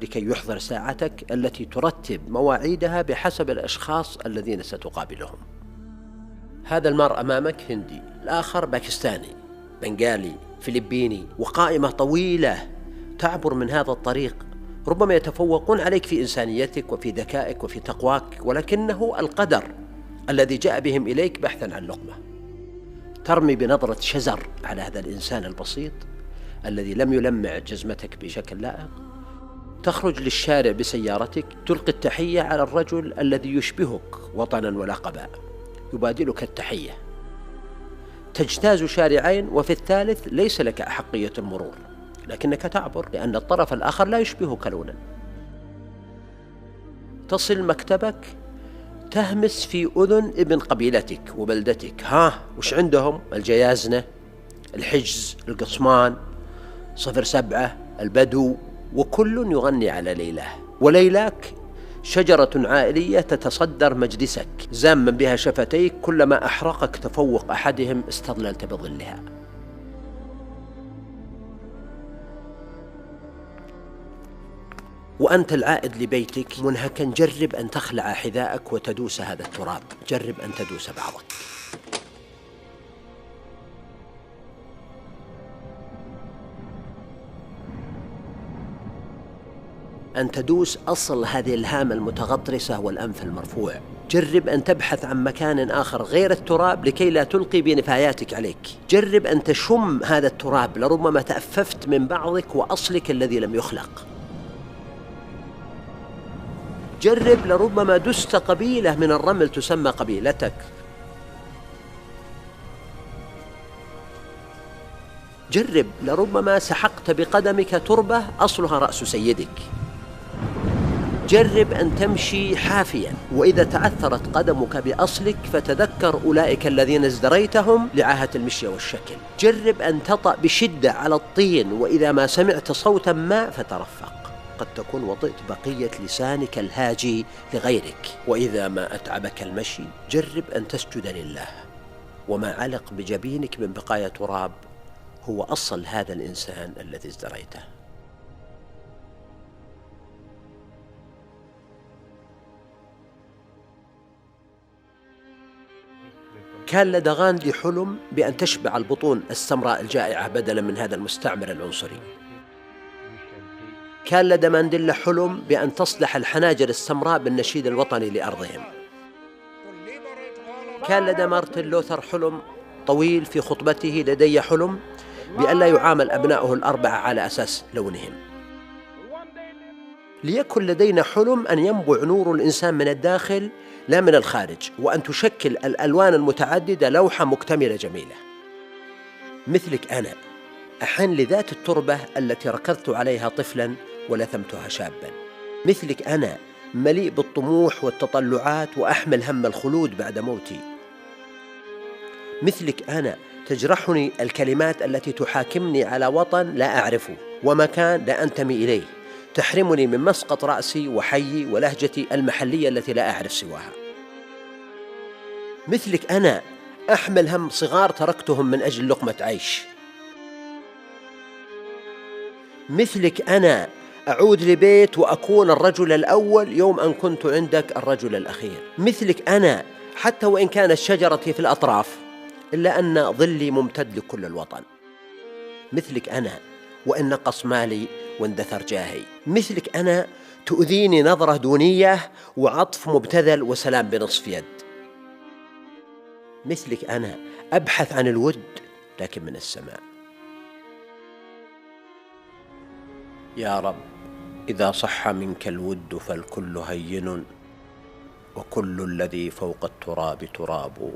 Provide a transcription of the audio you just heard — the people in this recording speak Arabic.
لكي يحضر ساعتك التي ترتب مواعيدها بحسب الأشخاص الذين ستقابلهم. هذا المرء أمامك هندي، الآخر باكستاني، بنغالي، فلبيني، وقائمة طويلة تعبر من هذا الطريق. ربما يتفوقون عليك في إنسانيتك وفي ذكائك وفي تقواك، ولكنه القدر الذي جاء بهم إليك بحثا عن لقمة. ترمي بنظرة شزر على هذا الإنسان البسيط الذي لم يلمع جزمتك بشكل لائق، تخرج للشارع بسيارتك، تلقي التحية على الرجل الذي يشبهك وطنا ولقبا، يبادلك التحية، تجتاز شارعين وفي الثالث ليس لك أحقية المرور، لكنك تعبر لأن الطرف الآخر لا يشبهك لونا. تصل مكتبك، تهمس في أذن ابن قبيلتك وبلدتك، وش عندهم؟ الجيازنة، الحجز، القصمان، 07، البدو، وكل يغني على ليلاه. وليلاك شجرة عائلية تتصدر مجلسك، زاما بها شفتيك، كلما أحرقك تفوق أحدهم استظللت بظلها. وأنت العائد لبيتك منهكا، جرب أن تخلع حذاءك وتدوس هذا التراب، جرب أن تدوس بعضك. أن تدوس أصل هذه الهامة المتغطرسة والأنف المرفوع. جرب أن تبحث عن مكان آخر غير التراب لكي لا تلقي بنفاياتك عليك. جرب أن تشم هذا التراب، لربما تأففت من بعضك وأصلك الذي لم يخلق. جرب، لربما دست قبيلة من الرمل تسمى قبيلتك. جرب، لربما سحقت بقدمك تربة أصلها رأس سيدك. جرب أن تمشي حافيا، وإذا تعثرت قدمك بأصلك فتذكر أولئك الذين ازدريتهم لعاهة المشي والشكل. جرب أن تطأ بشدة على الطين، وإذا ما سمعت صوتا ما فترفق، قد تكون وطئت بقية لسانك الهاجي لغيرك. وإذا ما أتعبك المشي جرب أن تسجد لله، وما علق بجبينك من بقايا تراب هو أصل هذا الإنسان الذي ازدريته. كان لدى غاندي حلم بأن تشبع البطون السمراء الجائعة بدلا من هذا المستعمر العنصري. كان لدى مانديلا حلم بأن تصلح الحناجر السمراء بالنشيد الوطني لأرضهم. كان لدى مارتن لوثر حلم طويل في خطبته: لدي حلم بأن لا يعامل أبناؤه الأربعة على أساس لونهم. ليكن لدينا حلم أن ينبع نور الإنسان من الداخل لا من الخارج، وأن تشكل الألوان المتعددة لوحة مكتملة جميلة. مثلك أنا أحن لذات التربة التي ركضت عليها طفلا ولثمتها شابا. مثلك أنا مليء بالطموح والتطلعات وأحمل هم الخلود بعد موتي. مثلك أنا تجرحني الكلمات التي تحاكمني على وطن لا أعرفه ومكان لا أنتمي إليه، تحرمني من مسقط رأسي وحيي ولهجتي المحلية التي لا أعرف سواها. مثلك أنا أحمل هم صغار تركتهم من أجل لقمة عيش. مثلك أنا أعود لبيت وأكون الرجل الأول يوم أن كنت عندك الرجل الأخير. مثلك أنا حتى وإن كانت شجرتي في الأطراف إلا أن ظلي ممتد لكل الوطن. مثلك أنا وإن نقص مالي واندثر جاهي. مثلك أنا تؤذيني نظرة دونية وعطف مبتذل وسلام بنصف يد. مثلك أنا أبحث عن الود لكن من السماء. يا رب، إذا صح منك الود فالكل هين، وكل الذي فوق التراب تراب.